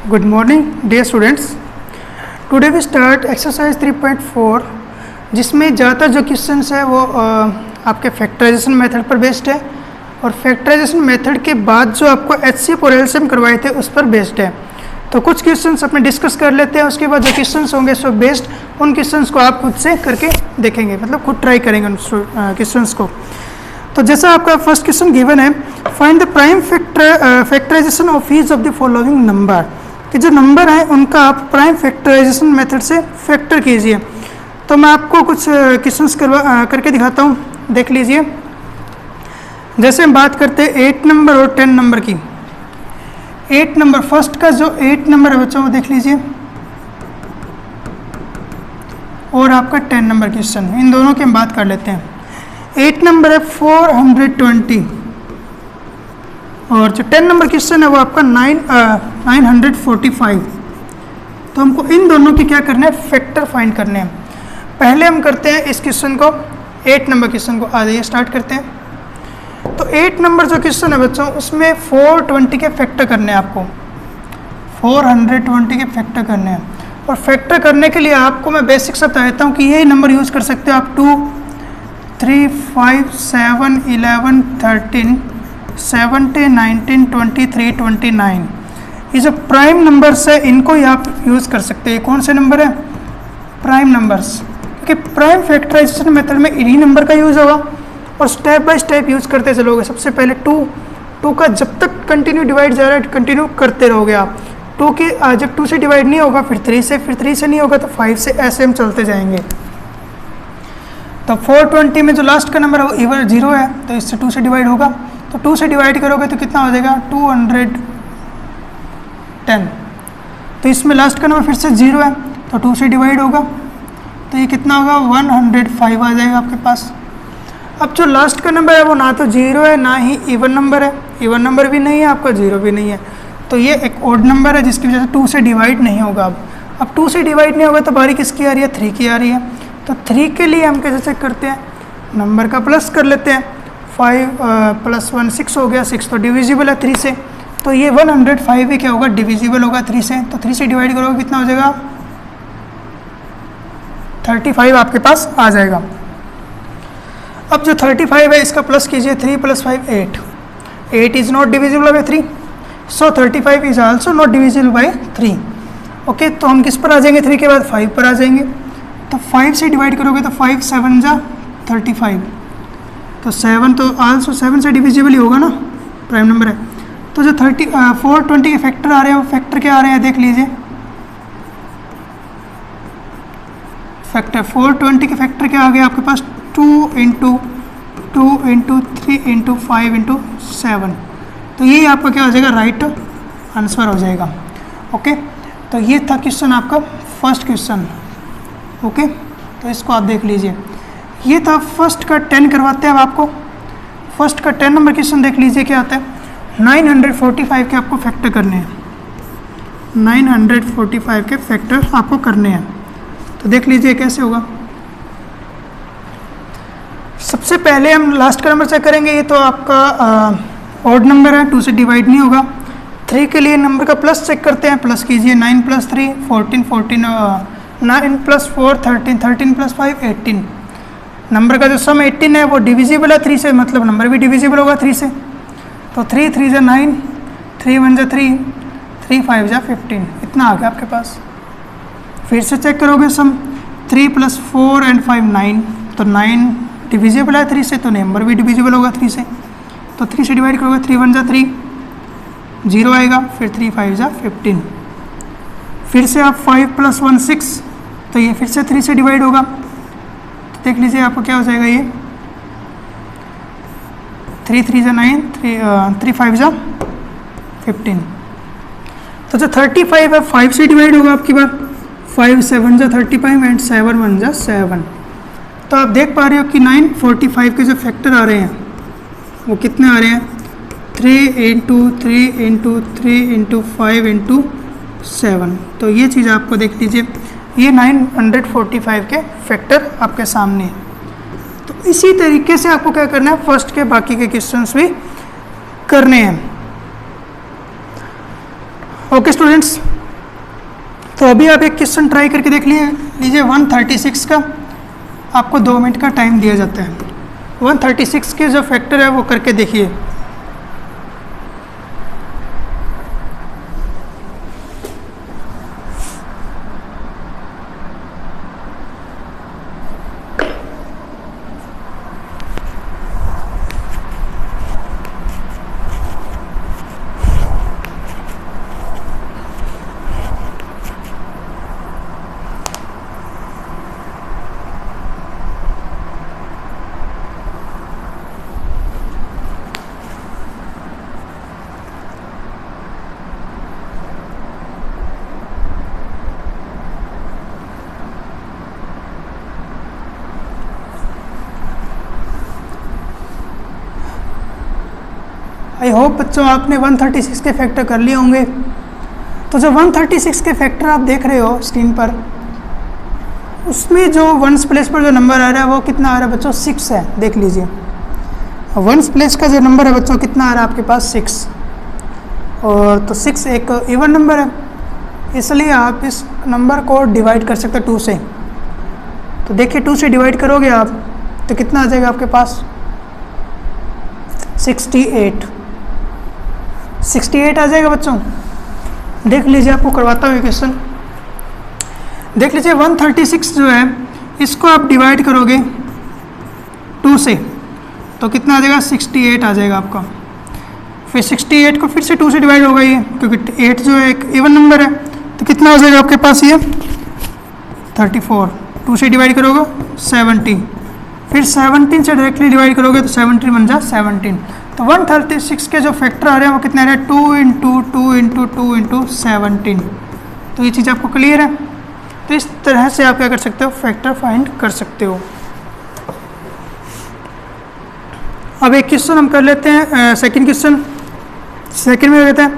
Good morning dear students. Today we start exercise 3.4 जिसमें ज़्यादातर जो क्वेश्चंस है वो आपके फैक्टराइजेशन मेथड पर बेस्ड है और फैक्टराइजेशन मेथड के बाद जो आपको HCF और LCM करवाए थे उस पर बेस्ड है। तो कुछ क्वेश्चंस अपने डिस्कस कर लेते हैं, उसके बाद जो क्वेश्चंस होंगे सो बेस्ड उन क्वेश्चंस को आप खुद से करके देखेंगे, मतलब खुद ट्राई करेंगे उन क्वेश्चंस को। तो जैसा आपका फर्स्ट क्वेश्चन गिवन है, find the prime factorisation of each of the following number, कि जो नंबर है उनका आप प्राइम फैक्टराइजेशन मेथड से फैक्टर कीजिए। तो मैं आपको कुछ क्वेश्चंस करके दिखाता हूँ, देख लीजिए। जैसे हम बात करते हैं 8 नंबर और 10 नंबर की। 8 नंबर फर्स्ट का जो 8 नंबर है बच्चों वो देख लीजिए, और आपका 10 नंबर क्वेश्चन, इन दोनों की हम बात कर लेते हैं। 8 नंबर है 420 और जो 10 नंबर क्वेश्चन है वो आपका 945। तो हमको इन दोनों की क्या करना है, फैक्टर फाइंड करने हैं। पहले हम करते हैं इस क्वेश्चन को, 8 नंबर क्वेश्चन को आ जाइए स्टार्ट करते हैं। तो 8 नंबर जो क्वेश्चन है बच्चों उसमें 420 के फैक्टर करने हैं आपको, 420 के फैक्टर करने हैं। और फैक्टर करने के लिए आपको मैं बेसिक सा बताता हूँ कि यही नंबर यूज़ कर सकते हो आप, 2, 3, 5, 7, 11, 13, 17, 19, 23, 29। ये जो प्राइम नंबर्स है इनको ही आप यूज़ कर सकते हैं। कौन से नंबर है, प्राइम नंबर्स, क्योंकि प्राइम फैक्टराइजेशन मेथड में इन्हीं नंबर का यूज़ होगा और स्टेप बाय स्टेप यूज़ करते चलोगे। सबसे पहले 2 का जब तक कंटिन्यू डिवाइड जा रहा है कंटिन्यू करते रहोगे आप। 2 की जब 2 से डिवाइड नहीं होगा फिर 3 से, फिर 3 से नहीं होगा तो 5 से, ऐसे हम चलते जाएंगे। तो 420 में जो लास्ट का नंबर है वो इवन 0 है, तो इससे 2 से डिवाइड होगा। तो 2 से डिवाइड करोगे तो कितना हो जाएगा, 210। तो इसमें लास्ट का नंबर फिर से 0 है, तो 2 से डिवाइड होगा तो ये कितना होगा, 105 आ जाएगा आपके पास। अब जो लास्ट का नंबर है वो ना तो 0 है ना ही इवन नंबर है, इवन नंबर भी नहीं है आपका, 0 भी नहीं है, तो ये एक ओड नंबर है जिसकी वजह से 2 से डिवाइड नहीं होगा। अब 2 से डिवाइड नहीं होगा तो बारी किसकी आ रही है, 3 की आ रही है। तो 3 के लिए हम कैसे चेक करते हैं, नंबर का प्लस कर लेते हैं। 5 + 1 6 हो गया, 6 तो डिविजिबल है 3 से, तो ये 105 भी क्या होगा, डिविजिबल होगा 3 से। तो 3 से डिवाइड करोगे कितना हो जाएगा, 35 आपके पास आ जाएगा। अब जो 35 है इसका प्लस कीजिए, 3 + 5 8, 8 is not divisible by 3, so 35 is also not divisible by 3। Okay, तो हम किस पर आ जाएंगे, 3 के बाद 5 पर आ जाएंगे। तो 5 से डिवाइड करोगे तो 5 7 जा 35, तो 7 तो आल्सो 7 से डिविजिबल ही होगा ना, प्राइम नंबर है। तो जो 420 के फैक्टर आ रहे हैं वो फैक्टर क्या आ रहे हैं देख लीजिए। फैक्टर 420 के फैक्टर क्या आ गया आपके पास, 2 × 2 × 3 × 5 × 7। तो ये आपका क्या हो जाएगा, राइट आंसर हो जाएगा। ओके, तो ये था क्वेश्चन आपका फर्स्ट क्वेश्चन। ओके, तो इसको आप देख लीजिए। ये था फर्स्ट का 10 करवाते हैं अब आपको। फर्स्ट का 10 नंबर क्वेश्चन देख लीजिए क्या आता है। 945 के आपको फैक्टर करने हैं, 945 के फैक्टर आपको करने हैं। तो देख लीजिए कैसे होगा। सबसे पहले हम लास्ट का नंबर चेक करेंगे। ये तो आपका ऑड नंबर है, 2 से डिवाइड नहीं होगा। 3 के लिए नंबर का प्लस चेक करते हैं, प्लस कीजिए। 9 + 3 14, 9 + 4 13, 13 + 5 18। नंबर का जो सम 18 है वो डिविजिबल है 3 से, मतलब नंबर भी डिविजिबल होगा 3 से। तो 3 3 जा 9, 3 1 जा 3, 3 5 जा 15, इतना आ गया आपके पास। फिर से चेक करोगे सम, 3 + 4 & 5 9, तो 9 डिविजिबल है 3 से, तो नंबर भी डिविजिबल होगा 3 से। तो 3 से डिवाइड करोगे, 3 1 जा 3, 0 आएगा, फिर 3 5 जा 15। फिर से आप 5 + 1 6, तो ये फिर से 3 से डिवाइड होगा। तो देख लीजिए आपको क्या हो जाएगा, ये 3 3 जा 9, 3 5 जा 15। तो जो 35 है 5 से डिवाइड होगा आपकी बार, 5 7 जा 35 एंड 7 1 जा 7। तो आप देख पा रहे हो कि 945 के जो फैक्टर आ रहे हैं वो कितने आ रहे हैं, 3 × 3 × 3 × 5 × 7। तो ये चीज़ आपको देख लीजिए, ये 945 के फैक्टर आपके सामने है। तो इसी तरीके से आपको क्या करना है, फर्स्ट के बाकी के क्वेश्चंस भी करने हैं। ओके स्टूडेंट्स, तो अभी आप एक क्वेश्चन ट्राई करके देख लीजिए 136 का। आपको 2 मिनट का टाइम दिया जाता है। 136 के जो फैक्टर है वो करके देखिए। आई होप बच्चों आपने 136 के फैक्टर कर लिए होंगे। तो जो 136 के फैक्टर आप देख रहे हो स्क्रीन पर, उसमें जो वंस प्लेस पर जो नंबर आ रहा है वो कितना आ रहा है बच्चों? 6 है। देख लीजिए, वंस प्लेस का जो नंबर है बच्चों कितना आ रहा है आपके पास? 6। और तो 6 एक इवन नंबर है, इसलिए आप इस नंबर को डिवाइड कर सकते हो 2 से। तो देखिए 2 से डिवाइड करोगे आप तो कितना आ जाएगा आपके पास? 68 आ जाएगा बच्चों। देख लीजिए, आपको करवाता हूँ क्वेश्चन। देख लीजिए 136 जो है इसको आप डिवाइड करोगे 2 से तो कितना आ जाएगा? 68 आ जाएगा आपका। फिर 68 को फिर से 2 से डिवाइड होगा ये, क्योंकि 8 जो है एक इवन नंबर है, तो कितना हो जाएगा आपके पास? ये 34। 2 से डिवाइड करोगे 70, फिर 17 से डायरेक्टली डिवाइड करोगे तो 17 बन जा 17। तो 136 के जो फैक्टर आ रहे हैं वो कितने आ रहे हैं? 2 इंटू 2 इंटू 2 इंटू 17। तो ये चीज़ आपको क्लियर है। तो इस तरह से आप क्या कर सकते हो? फैक्टर फाइंड कर सकते हो। अब एक क्वेश्चन हम कर लेते हैं, सेकंड क्वेश्चन। सेकंड में कहते हैं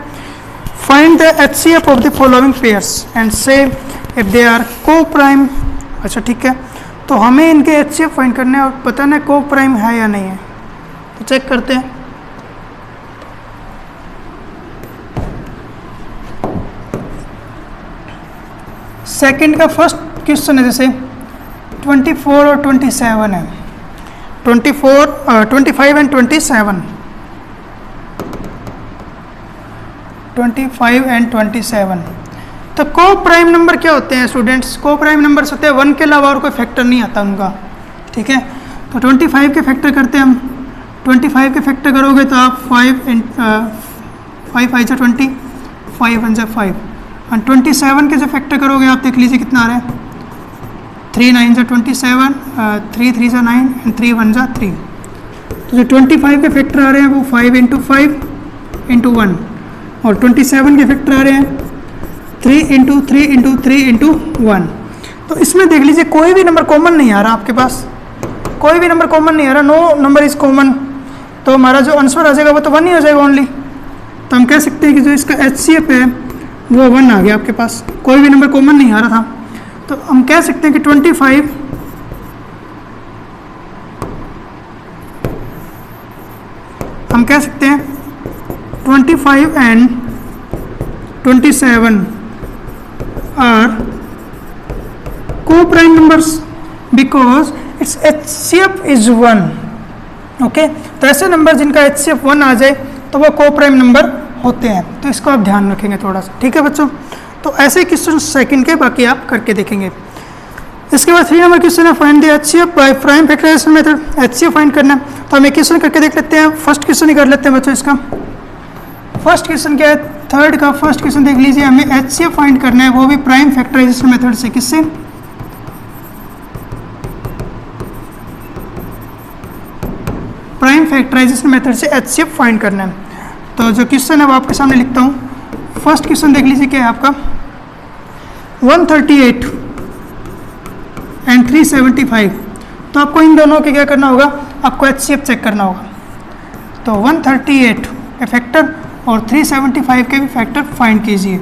find the HCF of the following pairs and से इफ दे आर को प्राइम। अच्छा ठीक है, तो हमें इनके HCF फाइंड करने हैं और पता नहीं को प्राइम है या नहीं है। तो चेक करते हैं। सेकंड का फर्स्ट क्वेश्चन है, जैसे 24 और 27 है। 25 एंड 27, 25 एंड 27। तो को प्राइम नंबर क्या होते हैं स्टूडेंट्स? को प्राइम नंबर्स होते हैं 1 के अलावा और कोई फैक्टर नहीं आता उनका। ठीक है, तो 25 के फैक्टर करते हैं हम। 25 के फैक्टर करोगे तो आप 5 5 जा 20, 5 1 जा 5। और 27 के जो फैक्टर करोगे आप देख लीजिए कितना आ रहा है? 3 9 जा 27, 3 3 जा 9 एंड 3 1 जा 3। तो जो 25 के फैक्टर आ रहे हैं वो 5 इंटू 5 इंटू 1, और 27 के फैक्टर आ रहे हैं 3 इंटू 3 इंटू 3 इंटू 1। तो इसमें देख लीजिए कोई भी नंबर कॉमन नहीं आ रहा आपके पास, कोई भी नंबर कॉमन नहीं आ रहा। No number is common. तो हमारा जो आंसर आ जाएगा वो तो 1 ही हो जाएगा ओनली। तो हम कह सकते हैं कि जो इसका HCF है वो 1 आ गया आपके पास, कोई भी नंबर कॉमन नहीं आ रहा था। तो हम कह सकते हैं कि 25 हम कह सकते हैं 25 एंड 27 आर को prime numbers because it's HCF is 1। Okay, तो ऐसे नंबर जिनका HCF 1 आ जाए तो वो को प्राइम नंबर होते हैं। तो इसको आप ध्यान रखेंगे थोड़ा सा। ठीक है बच्चों, तो ऐसे क्वेश्चन सेकंड के बाकी आप करके देखेंगे। इसके बाद 3 नंबर क्वेश्चन है find the HCF by prime factorisation method. HCF find करना है तो हम एक क्वेश्चन करके देख लेते हैं। फर्स्ट क्वेश्चन ही कर लेते हैं बच्चों। इसका फर्स्ट क्वेश्चन क्या है? थर्ड का फर्स्ट क्वेश्चन देख लीजिए। हमें HCF फाइंड करना है, वो भी प्राइम फैक्टराइजेशन मेथड से। किससे? प्राइम फैक्टराइजेशन मेथड से HCF फाइंड करना है। तो जो क्वेश्चन है वो आपके सामने लिखता हूँ। फर्स्ट क्वेश्चन देख लीजिए क्या है आपका? 138 एंड 375। तो आपको इन दोनों के क्या करना होगा? आपको HCF चेक करना होगा। तो 138 के फैक्टर और 375 के भी फैक्टर फाइंड कीजिए।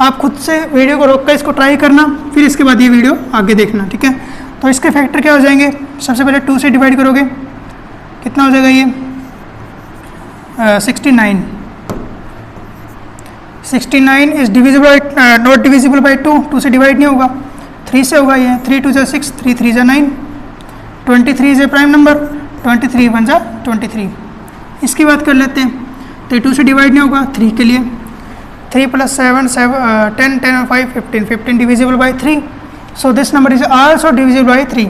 आप खुद से वीडियो को रोक कर इसको ट्राई करना, फिर इसके बाद ये वीडियो आगे देखना। ठीक है, तो इसके फैक्टर क्या हो जाएंगे? सबसे पहले 2 से डिवाइड करोगे, कितना हो जाएगा ये? 69। 69 is divisible by not divisible by 2 से डिवाइड नहीं होगा, 3 से होगा ये, 3 2 जा 6, 3 3 जा 9, 23 इज ए प्राइम नंबर, 23 1 जा 23। इसकी बात कर लेते हैं, तो 2 से डिवाइड नहीं होगा 3 के लिए, 3 + 7 10 10 और 5 15, 15 divisible by 3, so this number is also divisible by 3।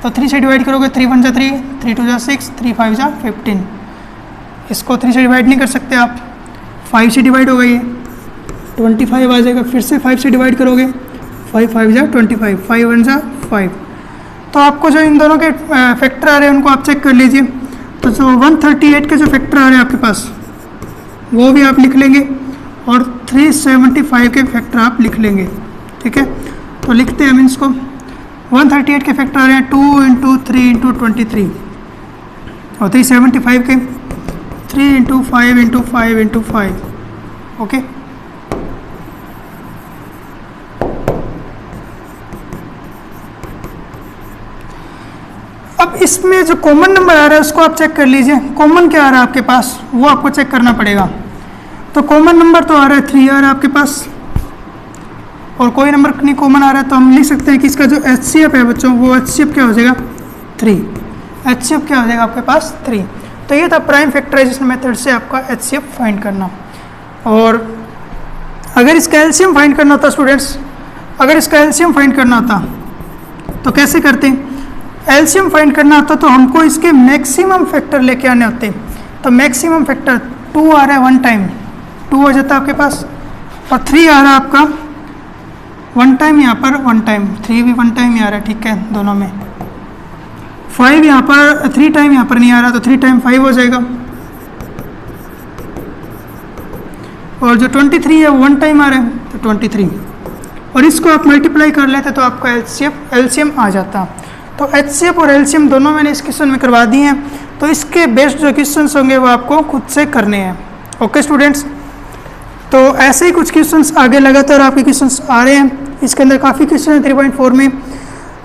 तो 3 से डिवाइड करोगे 3 1 जा 3, 3 2 जा 6, 3 5 जा 15। इसको 3 से डिवाइड नहीं कर सकते आप, 5 से डिवाइड होगा ये 25 आ जाएगा, फिर से 5 से डिवाइड करोगे 5 5 जा 25, 5 1 जा 5। तो आपको जो इन दोनों के फैक्टर आ रहे हैं उनको आप चेक कर लीजिए। तो जो 138 के जो फैक्टर आ रहे हैं आपके पास वो भी आप लिख लेंगे और 375 के फैक्टर आप लिख लेंगे, ठीक है। तो लिखते हैं हम इसको, 138 के फैक्टर आ रहे हैं 2 × 3 × 23 और 375 के 3 × 5 × 5 × 5, ओके। अब इसमें जो कॉमन नंबर आ रहा है उसको आप चेक कर लीजिए, कॉमन क्या आ रहा है आपके पास वो आपको चेक करना पड़ेगा। तो कॉमन नंबर तो आ रहा है 3 आ रहा है आपके पास, और कोई नंबर नहीं कॉमन आ रहा है, तो हम लिख सकते हैं कि इसका जो HCF है बच्चों वो HCF क्या हो जाएगा 3, HCF क्या हो जाएगा आपके पास 3। तो ये था प्राइम फैक्टराइजेशन मेथड से आपका HCF फाइंड करना। और अगर इसका LCM फाइंड करना होता स्टूडेंट्स, अगर इसका LCM फाइंड करना होता तो कैसे करते, LCM फाइंड करना होता तो हमको इसके मैक्सिमम फैक्टर लेके आने होते। तो मैक्सिमम फैक्टर 2 आ रहा है 1 टाइम, 2 हो जाता है आपके पास, और 3 आ रहा है आपका 1 टाइम, यहाँ पर 1 टाइम, 3 भी 1 टाइम ही आ रहा है, ठीक है दोनों में। 5 यहाँ पर 3 टाइम यहाँ पर नहीं आ रहा, तो 3 टाइम 5 हो जाएगा। और जो 23 है वो 1 टाइम आ रहा है, तो 23, और इसको आप मल्टीप्लाई कर लेते तो आपका LCM आ जाता। तो HCF और LCM दोनों मैंने इस क्वेश्चन में करवा दिए हैं, तो इसके बेस्ड जो क्वेश्चंस होंगे वो आपको खुद से करने हैं, ओके स्टूडेंट्स। तो ऐसे ही कुछ क्वेश्चंस आगे लगातार आपके क्वेश्चंस आ रहे हैं, इसके अंदर काफ़ी क्वेश्चन हैं 3.4 में।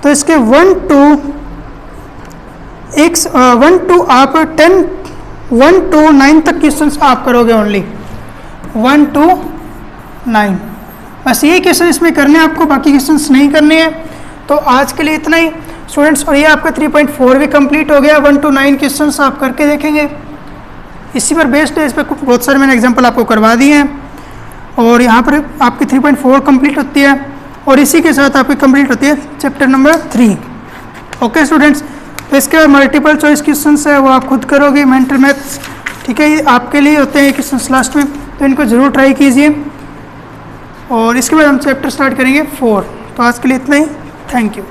तो इसके 1 to आप 1 to 9 तक क्वेश्चंस आप करोगे, ओनली 1 to 9, बस ये क्वेश्चन इसमें करने हैं आपको, बाकी क्वेश्चंस नहीं करने हैं। तो आज के लिए इतना ही स्टूडेंट्स, और ये आपका 3.4 भी कंप्लीट हो गया। 1 to 9 क्वेश्चंस आप करके देखेंगे, इसी पर बेस्ड है, इस पर बहुत सारे मैंने एग्जांपल आपको करवा दिए हैं। और यहाँ पर आपकी 3.4 कंप्लीट होती है, और इसी के साथ आपकी कंप्लीट होती है चैप्टर नंबर 3, ओके स्टूडेंट्स। तो इसके बाद मल्टीपल चॉइस क्वेश्चंस है वो आप खुद करोगे, मेंटल मैथ्स, ठीक है, ये आपके लिए होते हैं क्वेश्चंस लास्ट में, तो इनको ज़रूर ट्राई कीजिए। और इसके बाद हम चैप्टर स्टार्ट करेंगे 4। तो आज के लिए इतना ही, थैंक यू।